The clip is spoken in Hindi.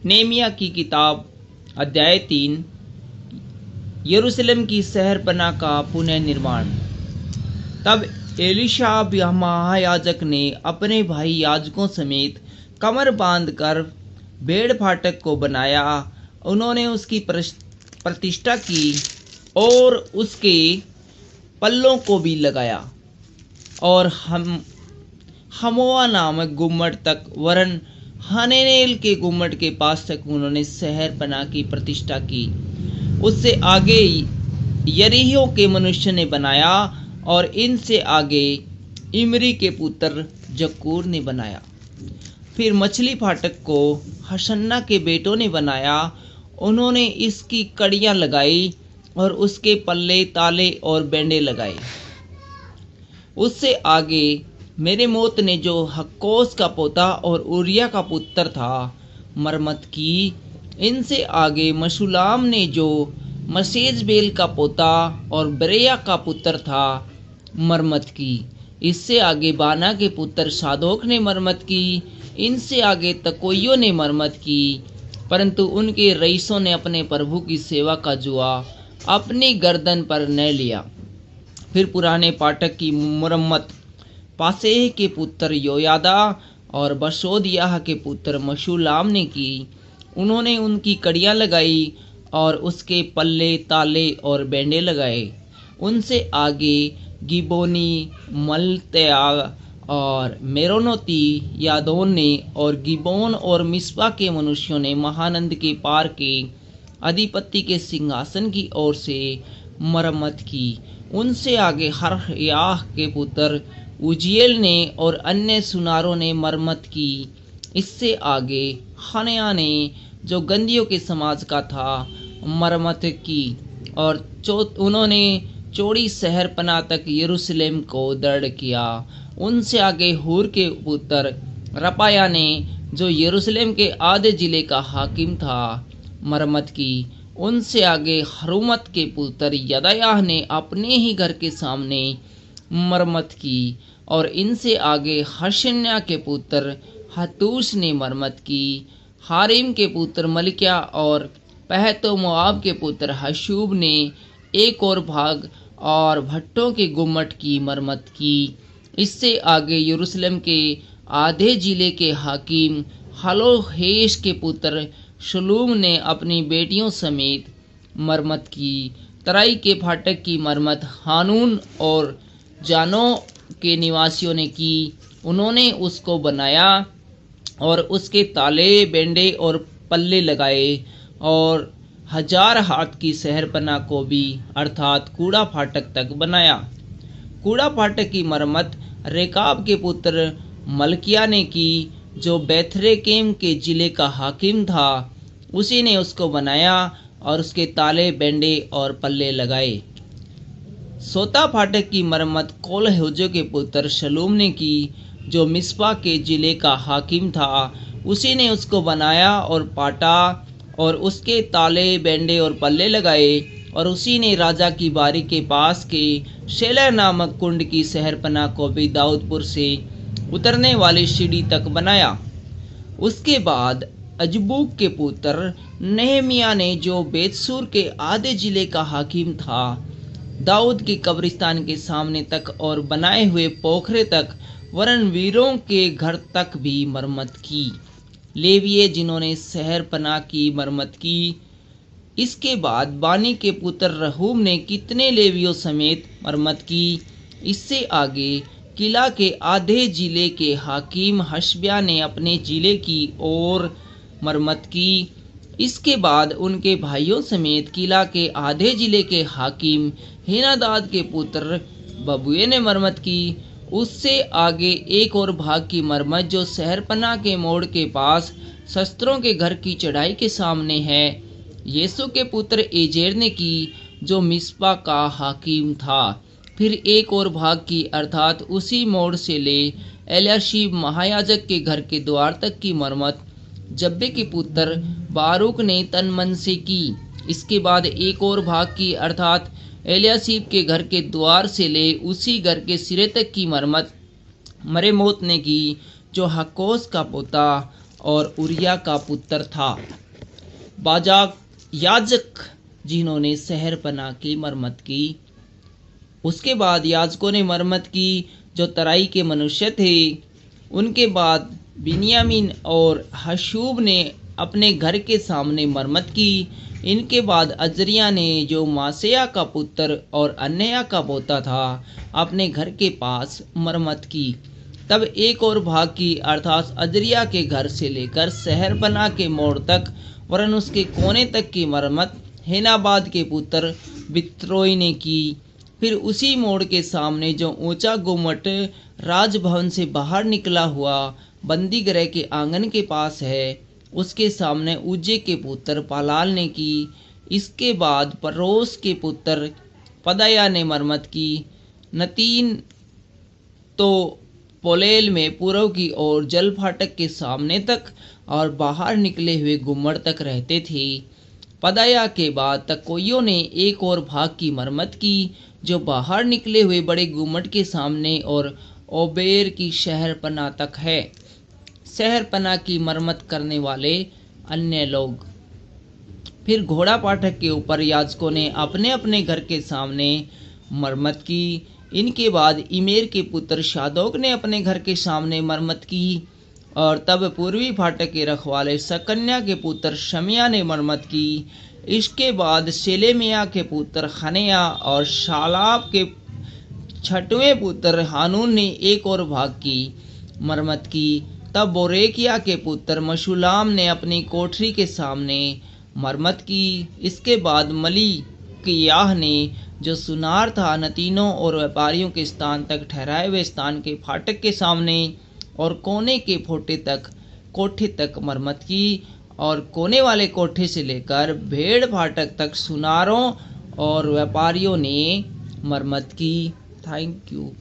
नेमिया की किताब अध्याय 3 यरूशलेम की शहरपनाह का पुनर्निर्माण। तब एलीशा महायाजक ने अपने भाई याजकों समेत कमर बांधकर भेड़ फाटक को बनाया। उन्होंने उसकी प्रतिष्ठा की और उसके पल्लों को भी लगाया और हमोआ नामक गुम्मट तक वरन हनेनेल के गुम्मट के पास तक उन्होंने शहरपनाह की प्रतिष्ठा की। उससे आगे यरीहो के मनुष्य ने बनाया और इनसे आगे इमरी के पुत्र जक्कूर ने बनाया। फिर मछली फाटक को हशन्ना के बेटों ने बनाया। उन्होंने इसकी कड़ियां लगाई और उसके पल्ले ताले और बेंडे लगाए। उससे आगे मेरेमोत ने, जो हक्कोस का पोता और उरिया का पुत्र था, मरम्मत की। इनसे आगे मशुलाम ने, जो मसेजबेल का पोता और बरेया का पुत्र था, मरम्मत की। इससे आगे बाना के पुत्र सादोक ने मरम्मत की। इनसे आगे तकोइयों ने मरम्मत की। परंतु उनके रईसों ने अपने प्रभु की सेवा का जुआ अपनी गर्दन पर न लिया। फिर पुराने फाटक की मुरम्मत पासेह के पुत्र योयादा और बशोदियाह के पुत्र मशुलाम ने की। उन्होंने उनकी कड़ियां लगाई और उसके पल्ले ताले और बेंडे लगाए। उनसे आगे गिबोनी, मलत्या और मेरोनोती यादोन ने और गिबोन और मिस्पा के मनुष्यों ने महानंद के पार के अधिपति के सिंहासन की ओर से मरम्मत की। उनसे आगे हरयाह के पुत्र उजिएल ने और अन्य सुनारों ने मरम्मत की। इससे आगे हनया ने, जो गंदियों के समाज का था, मरम्मत की और उन्होंने चौड़ी शहरपनाह तक यरूशलेम को दृढ़ किया। उनसे आगे हूर के पुत्र रपाया ने, जो यरूशलेम के आधे जिले का हाकिम था, मरम्मत की। उनसे आगे हरुमत के पुत्र यदायाह ने अपने ही घर के सामने मरम्मत की और इनसे आगे हशन्या के पुत्र हतूश ने मरम्मत की। हारिम के पुत्र मलिक्या और पहतो मोआब के पुत्र हशूब ने एक और भाग और भट्टों के गुम्मट की मरम्मत की। इससे आगे यरूशलेम के आधे जिले के हाकिम हलोहेश के पुत्र शलूम ने अपनी बेटियों समेत मरम्मत की। तराई के फाटक की मरम्मत हानून और जानो के निवासियों ने की। उन्होंने उसको बनाया और उसके ताले, बेंडे और पल्ले लगाए और 1000 हाथ की शहरपनाह को भी, अर्थात कूड़ा फाटक तक बनाया। कूड़ा फाटक की मरम्मत रेकाब के पुत्र मलकिया ने की, जो बेथरेकेम के जिले का हाकिम था। उसी ने उसको बनाया और उसके ताले, बेंडे और पल्ले लगाए। सोता फाटक की मरम्मत कोलहोजो के पुत्र शलूम ने की, जो मिस्पा के जिले का हाकिम था। उसी ने उसको बनाया और पाटा और उसके ताले, बेंडे और पल्ले लगाए। और उसी ने राजा की बारी के पास के शेला नामक कुंड की शहरपनाह को भी दाऊदपुर से उतरने वाली सीढ़ी तक बनाया। उसके बाद अजबूक के पुत्र नेहमिया ने, जो बेतसूर के आधे जिले का हाकिम था, दाऊद के कब्रिस्तान के सामने तक और बनाए हुए पोखरे तक वरन वीरों के घर तक भी मरम्मत की। लेविये, जिन्होंने शहरपनाह की मरम्मत की। इसके बाद बानी के पुत्र रहूम ने कितने लेवियों समेत मरम्मत की। इससे आगे किला के आधे जिले के हाकिम हशब्या ने अपने जिले की ओर मरम्मत की। इसके बाद उनके भाइयों समेत किला के आधे जिले के हाकिम हेनादाद के पुत्र बबुए ने मरम्मत की। उससे आगे एक और भाग की मरम्मत, जो शहरपनाह के मोड़ के पास शस्त्रों के घर की चढ़ाई के सामने है, यीशु के पुत्र एजेर ने की, जो मिस्पा का हाकिम था। फिर एक और भाग की, अर्थात उसी मोड़ से ले एलियाशीब महायाजक के घर के द्वार तक की मरम्मत जब्बे के पुत्र बारूक ने तन मन से की। इसके बाद एक और भाग की, अर्थात एलियाशीब के घर के द्वार से ले उसी घर के सिरे तक की मरम्मत मरेमोत ने की, जो हक्कोस का पोता और उरिया का पुत्र था। बाजाक याजक जिन्होंने शहरपनाह की मरम्मत की। उसके बाद याजकों ने मरम्मत की जो तराई के मनुष्य थे। उनके बाद बिन्यामीन और हशूब ने अपने घर के सामने मरम्मत की। इनके बाद अजरिया ने जो मासेया का पुत्र और अन्नया का पोता था अपने घर के पास मरम्मत की। तब एक और भाग की अर्थात अजरिया के घर से लेकर शहरपनाह के मोड़ तक वरन उसके कोने तक की मरम्मत हेनाबाद के पुत्र बित्रोई ने की। फिर उसी मोड़ के सामने जो ऊंचा गुम्मट राजभवन से बाहर निकला हुआ बंदी गृह के आंगन के पास है उसके सामने उज्जे के पुत्र पालाल ने की। इसके बाद परोस के पुत्र पदाया ने मरम्मत की। नतीन तो पोलेल में पूर्व की ओर जल फाटक के सामने तक और बाहर निकले हुए गुम्मट तक रहते थे। पदाया के बाद तकोइयों ने एक और भाग की मरम्मत की जो बाहर निकले हुए बड़े गुम्मट के सामने और ओबेर की शहरपनाह तक है। शहरपनाह की मरम्मत करने वाले अन्य लोग। फिर घोड़ा पाठक के ऊपर याजकों ने अपने अपने घर के सामने मरम्मत की। इनके बाद इमेर के पुत्र शादोक ने अपने घर के सामने मरम्मत की और तब पूर्वी फाटक के रखवाले सकन्या के पुत्र शमिया ने मरम्मत की। इसके बाद शेलेमिया के पुत्र हनया और शालाब के छठवें पुत्र हानून ने एक और भाग की मरम्मत की। तब बोरेकिया के पुत्र मशुलाम ने अपनी कोठरी के सामने मरम्मत की। इसके बाद मलीकियाह ने जो सुनार था नतीनों और व्यापारियों के स्थान तक ठहराए हुए स्थान के फाटक के सामने और कोने के कोठे तक मरम्मत की और कोने वाले कोठे से लेकर भेड़ फाटक तक सुनारों और व्यापारियों ने मरम्मत की। Thank you.